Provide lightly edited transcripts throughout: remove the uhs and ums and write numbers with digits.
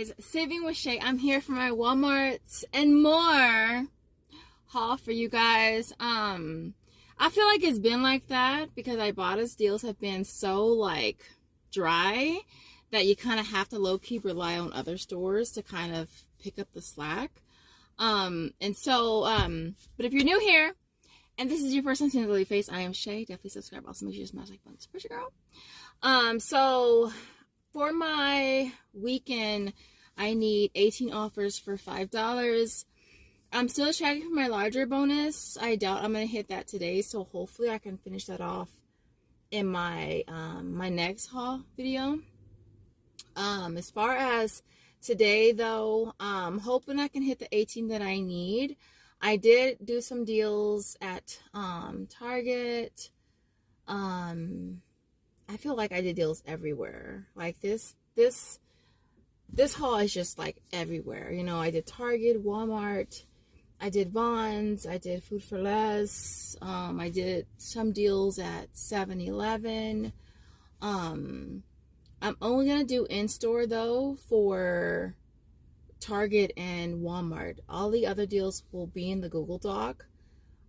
guys, Saving with Shay. I'm here for my Walmart and more haul for you guys. I feel like it's been like that because Ibotta's deals have been so like dry that you kind of have to low-key rely on other stores to kind of pick up the slack. But if you're new here and this is your first time seeing the Lily face, I am Shay. Definitely subscribe. Also make sure you smash like button. Support your girl. So for my weekend, I need 18 offers for $5. I'm still checking for my larger bonus. I doubt I'm going to hit that today, so hopefully I can finish that off in my my next haul video. As far as today, though, I'm hoping I can hit the 18 that I need. I did do some deals at Target. I feel like I did deals everywhere. Like this haul is just like everywhere. You know, I did Target, Walmart, I did Vons, I did Food for Less. I did some deals at 7-Eleven. I'm only gonna do in-store though for Target and Walmart. All the other deals will be in the Google Doc.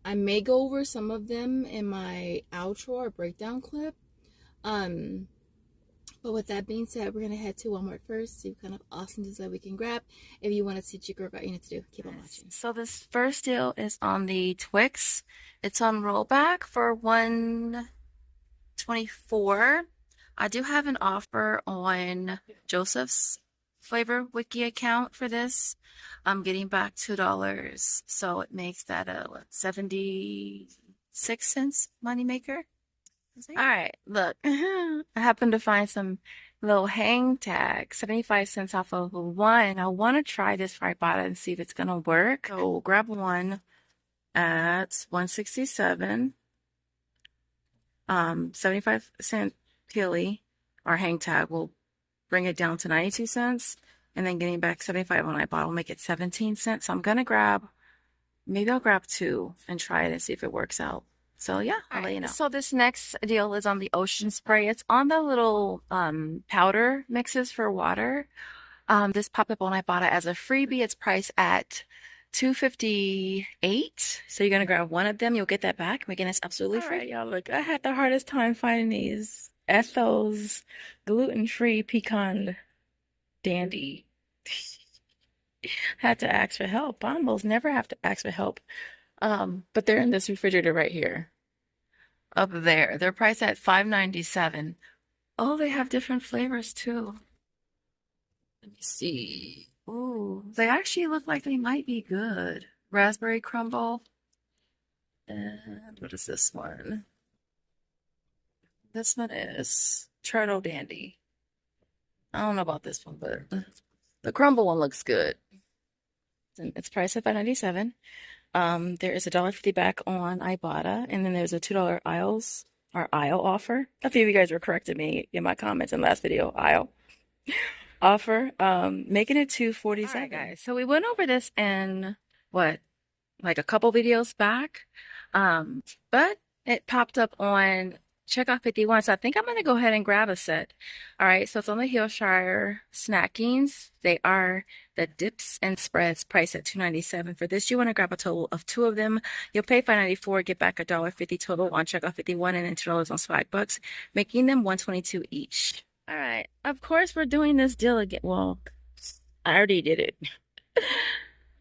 I may go over some of them in my outro or breakdown clip. But with that being said, we're gonna head to Walmart first, see what kind of awesome deals that we can grab. If you want to see what your girl got you need to do, keep on watching. So this first deal is on the Twix. It's on rollback for $1.24. I do have an offer on Joseph's Flavor Wiki account for this. I'm getting back $2, so it makes that a 76 cents moneymaker. All right, look, I happened to find some little hang tags, 75 cents off of one. I want to try this for Ibotta and see if it's gonna work. So grab one at 167. 75-cent peely or hang tag will bring it down to 92 cents, and then getting back 75 on Ibotta will make it 17 cents. So I'm gonna maybe I'll grab two and try it and see if it works out. So yeah, I'll let you know. So this next deal is on the Ocean Spray. It's on the little powder mixes for water. This popped up on Ibotta as a freebie. It's priced at $2.58. So you're gonna grab one of them. You'll get that back, making this absolutely free. All right, y'all. Look, I had the hardest time finding these Ethos gluten-free pecan dandy. Had to ask for help. I almost never have to ask for help. But they're in this refrigerator right here. Up there. They're priced at $5.97. Oh, they have different flavors too. Let me see. Ooh, they actually look like they might be good. Raspberry crumble. And what is this one? This one is Turtle Dandy. I don't know about this one, but the crumble one looks good. It's priced at $5.97. There is a $1.50 back on Ibotta, and then there's a $2 aisle offer. A few of you guys were correcting me in my comments in the last video. Aisle offer, making it $2.47. All right, guys. So we went over this in like a couple videos back, but it popped up on Checkout 51, so I think I'm going to go ahead and grab a set. All right, so it's on the Hillshire Snackings. They are the dips and spreads priced at $2.97. For this, you want to grab a total of two of them. You'll pay $5.94, get back $1.50 total on Checkout 51, and then $2 on Swagbucks, making them $1.22 each. All right, of course, we're doing this deal again. Well, I already did it.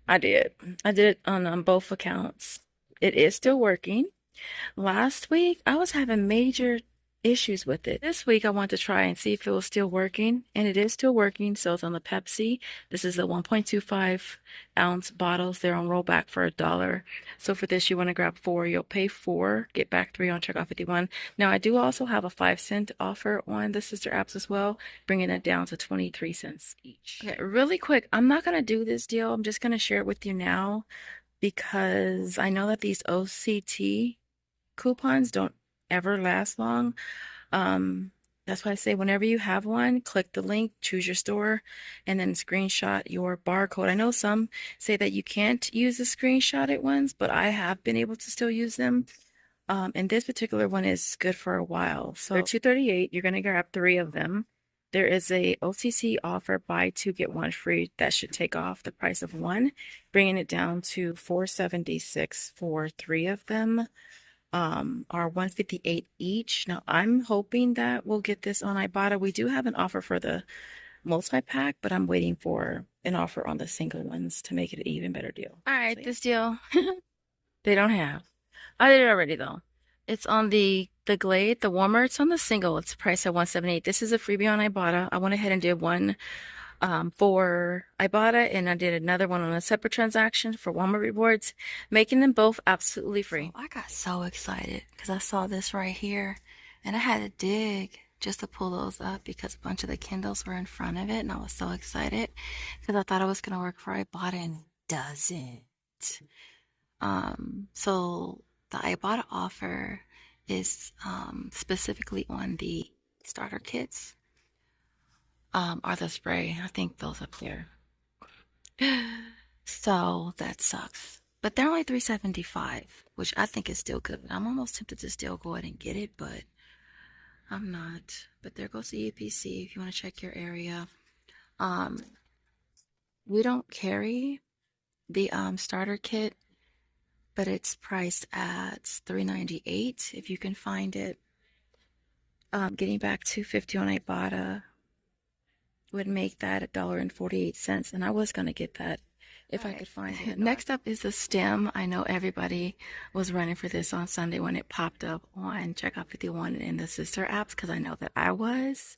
I did it on both accounts. It is still working. Last week, I was having major issues with it. This week, I want to try and see if it was still working, and it is still working. So it's on the Pepsi. This is the 1.25-ounce bottles. They're on rollback for $1. So for this, you want to grab 4. You'll pay $4, get back 3 on Checkout 51. Now, I do also have a 5-cent offer on the sister apps as well, bringing it down to 23 cents each. Okay, really quick, I'm not going to do this deal. I'm just going to share it with you now because I know that these OCT coupons don't ever last long. That's why I say whenever you have one, click the link, choose your store, and then screenshot your barcode. I know some say that you can't use the screenshotted ones, but I have been able to still use them. And this particular one is good for a while. So $2.38, you're going to grab 3 of them. There is a OTC offer, buy two get one free. That should take off the price of one, bringing it down to $476 for three of them. Are $158 each. Now I'm hoping that we'll get this on Ibotta. We do have an offer for the multi-pack, but I'm waiting for an offer on the single ones to make it an even better deal. All right, so, yeah. This deal they don't have. I did it already though. It's on the Glade, the warmer. It's on the single. It's priced at $178. This is a freebie on Ibotta. I went ahead and did one for Ibotta, and I did another one on a separate transaction for Walmart rewards, making them both absolutely free. So I got so excited because I saw this right here, and I had to dig just to pull those up because a bunch of the Kindles were in front of it, and I was so excited because I thought it was gonna work for Ibotta, and it doesn't. So the Ibotta offer is specifically on the starter kits. Or the spray. I think those up there. So that sucks. But they're only $3.75, which I think is still good. I'm almost tempted to still go ahead and get it, but I'm not. But there goes the UPC if you want to check your area. We don't carry the starter kit, but it's priced at $3.98 if you can find it. Getting back $2.50 on Ibotta would make that $1.48, and I was gonna get that if I could find it. Next up is the stem. I know everybody was running for this on Sunday when it popped up on Checkout 51 in the sister apps, because I know that I was.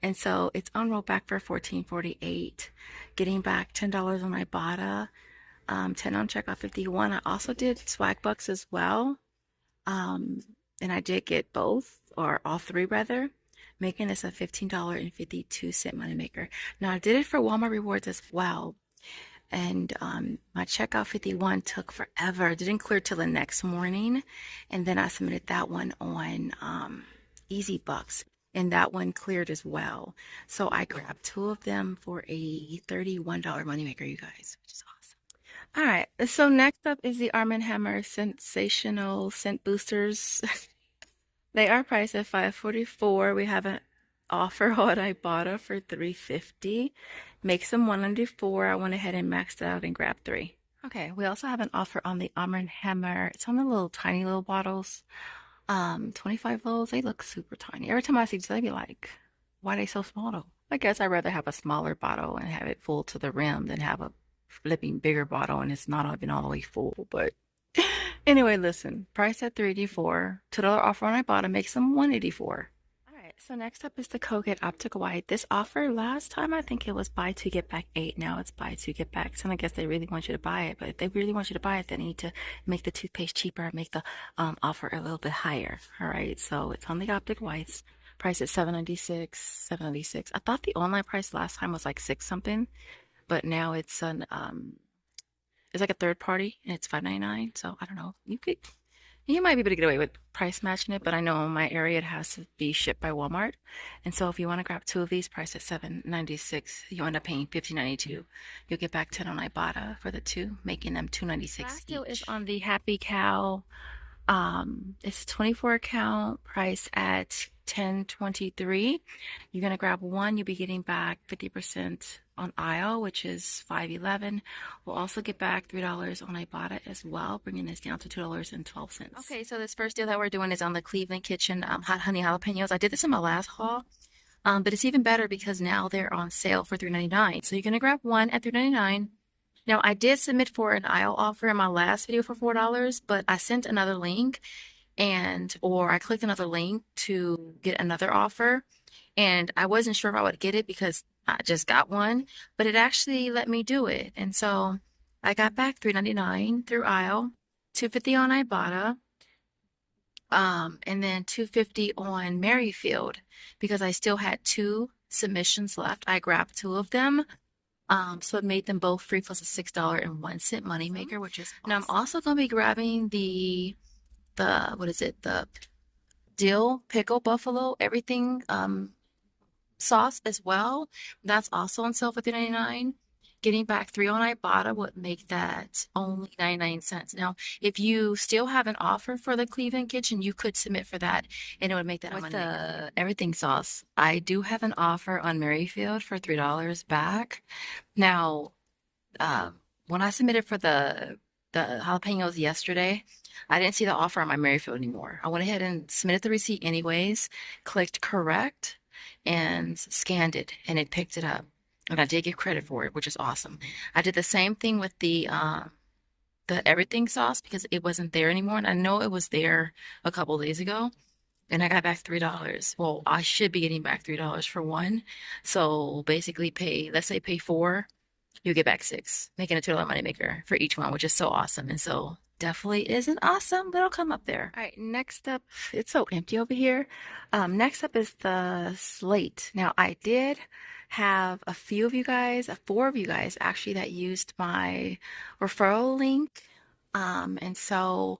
And so it's on rollback for $14.48, getting back $10 on Ibotta, 10 on Checkout 51. I also did Swagbucks as well, and I did get both, or all three rather, making this a $15.52 moneymaker. Now I did it for Walmart rewards as well, and my Checkout 51 took forever. It didn't clear till the next morning, and then I submitted that one on Easy Bucks, and that one cleared as well. So I grabbed two of them for a $31 moneymaker, you guys, which is awesome. All right, so next up is the Arm & Hammer Sensational Scent Boosters. They are priced at $5.44. We have an offer on Ibotta for $3.50. Makes them $194. I went ahead and maxed it out and grabbed three. Okay, we also have an offer on the Arm & Hammer. It's on the little tiny little bottles. 25 lows. They look super tiny. Every time I see these, I be like, why are they so small though? I guess I'd rather have a smaller bottle and have it full to the rim than have a flipping bigger bottle and it's not even all the way full, but anyway, listen, price at $3.84. $2 offer on Ibotta makes them $184. All right, so next up is the Colgate Optic White. This offer last time, I think it was buy two get back 8. Now it's buy two get back. So I guess they really want you to buy it. But if they really want you to buy it, they need to make the toothpaste cheaper and make the offer a little bit higher. All right, so it's on the Optic Whites. Price at $7.96. $7.96. I thought the online price last time was like $6 something, but now it's an it's like a third party and it's $5.99. So I don't know. You might be able to get away with price matching it, but I know in my area it has to be shipped by Walmart. And so if you want to grab two of these, priced at $7.96, you end up paying $15.92. You'll get back 10 on Ibotta for the two, making them $2.96 each. Last deal is on the Happy Cow. It's a 24 count, priced at $10.23. You're gonna grab one, you'll be getting back 50% on aisle, which is $5.11. We'll also get back $3 on Ibotta as well, bringing this down to $2.12. Okay, so this first deal that we're doing is on the Cleveland Kitchen hot honey jalapenos. I did this in my last haul, but it's even better because now they're on sale for $3.99. So you're gonna grab one at $3.99. Now, I did submit for an aisle offer in my last video for $4, but I sent another link or I clicked another link to get another offer, and I wasn't sure if I would get it because I just got one, but it actually let me do it. And so I got back $3.99 through aisle, $2.50 on Ibotta, and then $2.50 on Merryfield because I still had two submissions left. I grabbed two of them. So it made them both free plus a $6.01 moneymaker, which is awesome. Now I'm also going to be grabbing the dill pickle buffalo everything sauce as well. That's also on sale for $3.99. getting back 3 on Ibotta would make that only 99 cents. Now, if you still have an offer for the Cleveland Kitchen, you could submit for that and it would make that with the everything sauce. I do have an offer on Merryfield for $3 back. Now, when I submitted for the jalapenos yesterday, I didn't see the offer on my Merryfield anymore. I went ahead and submitted the receipt anyways, clicked correct, and scanned it, and it picked it up. And I did get credit for it, which is awesome. I did the same thing with the everything sauce because it wasn't there anymore, and I know it was there a couple days ago. And I got back $3. Well, I should be getting back $3 for one. So basically let's say pay four, you get back six, making a $2 moneymaker for each one, which is so awesome. And so definitely is an awesome little come up there. All right, next up, it's so empty over here. Next up is the slate. Now, I did have a few of you guys, 4 of you guys actually, that used my referral link. And so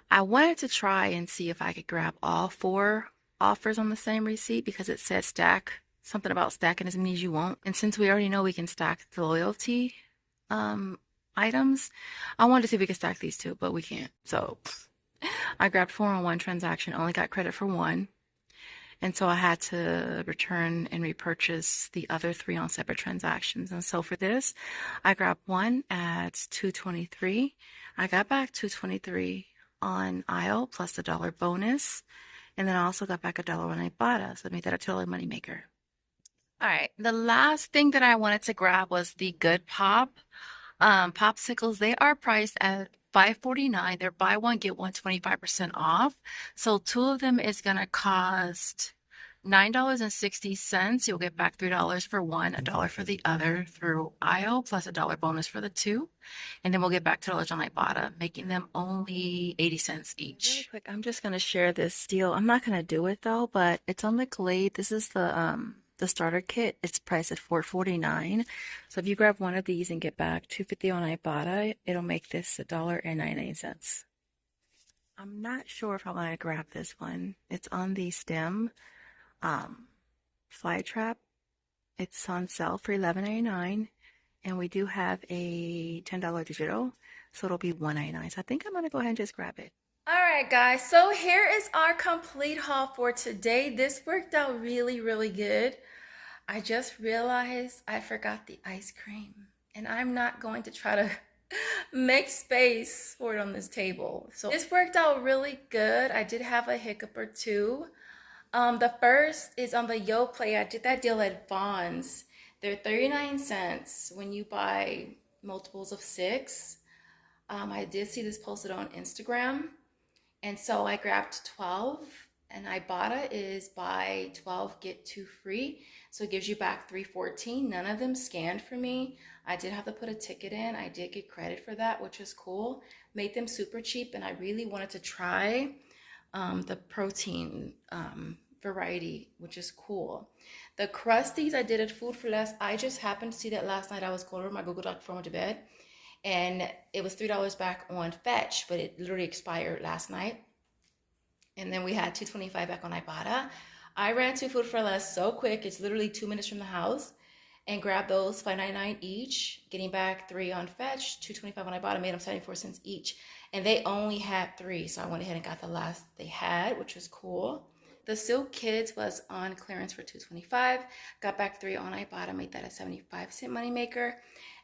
I wanted to try and see if I could grab all 4 offers on the same receipt because it said stack, something about stacking as many as you want. And since we already know we can stack the loyalty items, I wanted to see if we could stack these 2, but we can't. So I grabbed 4 on one transaction, only got credit for 1. And so I had to return and repurchase the other 3 on separate transactions. And so for this, I grabbed 1 at $2.23. I got back $2.23 on aisle plus the $1 bonus. And then I also got back $1 on Ibotta. So I made that a $2 moneymaker. All right. The last thing that I wanted to grab was the Good Pop popsicles. They are priced at $5.49. They're buy one, get one 25% off. So 2 of them is going to cost $9.60. You'll get back $3 for one, $1 for the other through aisle, plus $1 bonus for the 2. And then we'll get back $2 on Ibotta, making them only 80 cents each. Really quick, I'm just going to share this deal. I'm not going to do it though, but it's on the Glade. This is the starter kit. It's priced at $4.49. So if you grab one of these and get back $2.50 on Ibotta, it'll make this $1.99. I'm not sure if I want to grab this one. It's on the stem fly trap. It's on sale for $11.99, and we do have a $10 digital, so it'll be $1.99. So I think I'm gonna go ahead and just grab it. All right, guys, so here is our complete haul for today. This worked out really, really good. I just realized I forgot the ice cream, and I'm not going to try to make space for it on this table. So this worked out really good. I did have a hiccup or 2. The first is on the Yo Play. I did that deal at Vaughn's. They're 39 cents when you buy multiples of 6. I did see this posted on Instagram. And so I grabbed 12, and Ibotta is buy 12, get 2 free. So it gives you back $3.14. None of them scanned for me. I did have to put a ticket in. I did get credit for that, which was cool. Made them super cheap, and I really wanted to try the protein variety, which is cool. The Crusties I did at Food for Less. I just happened to see that last night. I was going over my Google Doc before I went to bed, and it was $3 back on Fetch, but it literally expired last night. And then we had $2.25 back on Ibotta. I ran to Food for Less so quick. It's literally 2 minutes from the house, and grabbed those $5.99 each, getting back 3 on Fetch, $2.25 on Ibotta, made them 74 cents each. And they only had 3, so I went ahead and got the last they had, which was cool. The Silk Kids was on clearance for $2.25. Got back 3 on Ibotta, made that a 75-cent moneymaker.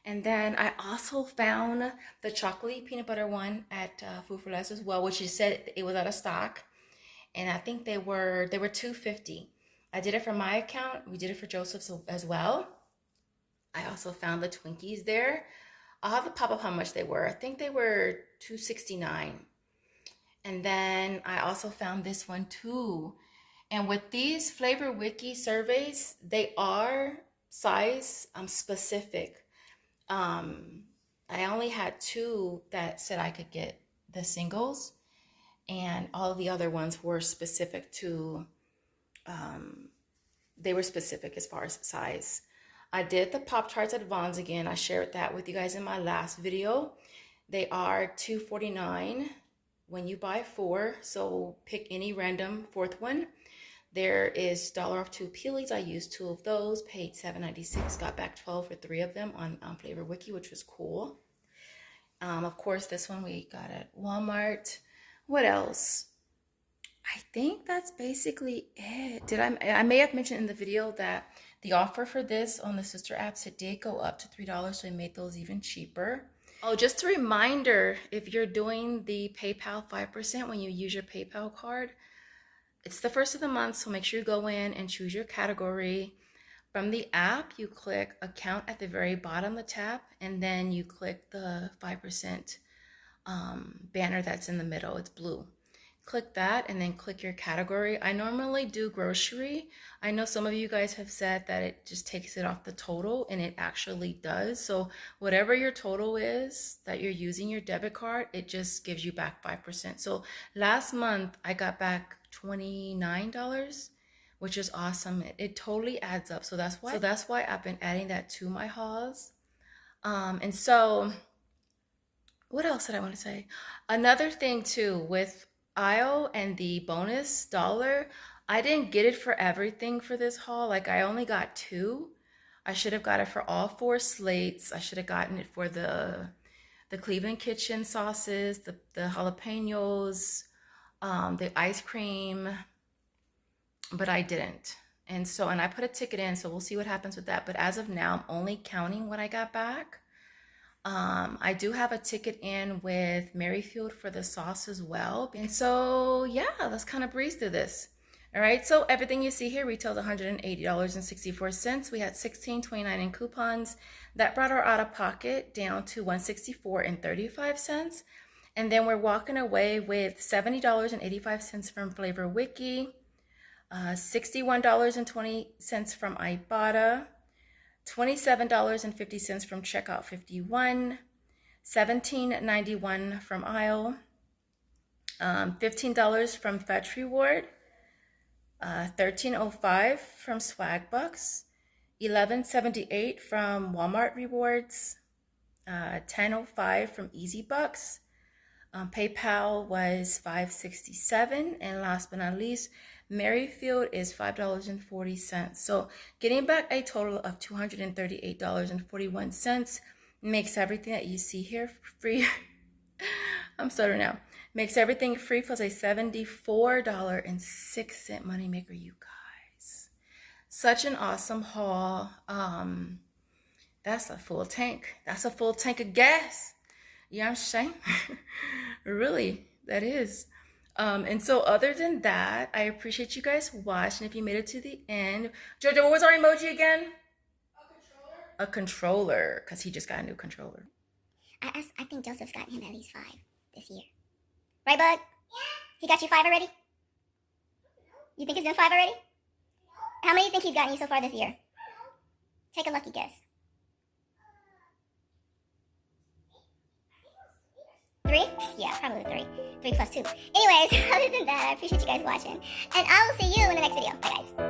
And then I also found the chocolatey peanut butter one at Food for Less as well, which you said it was out of stock. And I think they were $2.50. I did it for my account. We did it for Joseph's as well. I also found the Twinkies there. I'll have to pop up how much they were. I think they were $2.69. And then I also found this one too. And with these Flavor Wiki surveys, they are size specific. I only had 2 that said I could get the singles, and all of the other ones were specific to, they were specific as far as size. I did the Pop-Tarts at Vaughn's again. I shared that with you guys in my last video. They are $2.49 when you buy 4, so pick any random 4th one. There is dollar off 2 peelies. I used 2 of those, paid $7.96, got back 12 for 3 of them on Flavor Wiki, which was cool. Of course, this one we got at Walmart. What else? I think that's basically it. I may have mentioned in the video that the offer for this on the sister apps, it did go up to $3, so I made those even cheaper. Oh, just a reminder, if you're doing the PayPal 5% when you use your PayPal card, it's the first of the month, so make sure you go in and choose your category. From the app, you click account at the very bottom of the tab, and then you click the 5% banner that's in the middle. It's blue. Click that and then click your category. I normally do grocery. I know some of you guys have said that it just takes it off the total, and it actually does. So whatever your total is that you're using your debit card, it just gives you back 5%. So last month I got back $29, which is awesome. It totally adds up. So that's why I've been adding that to my hauls. And so what else did I want to say? Another thing too with aisle and the bonus dollar, I didn't get it for everything for this haul. Like I only got 2. I should have got it for all 4 slates. I should have gotten it for the Cleveland Kitchen sauces, the jalapenos, the ice cream, but I didn't. And I put a ticket in, so we'll see what happens with that. But as of now, I'm only counting what I got back. I do have a ticket in with Merryfield for the sauce as well. And so, yeah, let's kind of breeze through this. All right, so everything you see here retails $180.64. We had $16.29 in coupons. That brought our out-of-pocket down to $164.35. And then we're walking away with $70.85 from Flavor Wiki, $61.20 from Ibotta, $27.50 from Checkout 51, $17.91 from Aisle, $15 from Fetch Reward, $13.05 from Swagbucks, $11.78 from Walmart Rewards, $10.05 from Easybucks. PayPal was $5.67, and last but not least, Merryfield is $5.40. So getting back a total of $238.41 makes everything that you see here free. I'm stuttering now. Makes everything free plus a $74.06 moneymaker, you guys. Such an awesome haul. That's a full tank. That's a full tank of gas. You know what I'm saying? Really, that is. And so other than that, I appreciate you guys watching. If you made it to the end. Jojo, what was our emoji again? A controller, because he just got a new controller. I think Joseph's gotten him at least 5 this year. Right, bud? Yeah. He got you 5 already? You think it's been 5 already? How many do you think he's gotten you so far this year? Take a lucky guess. 3? Yeah, probably 3. 3 plus 2. Anyways, other than that, I appreciate you guys watching. And I will see you in the next video. Bye, guys.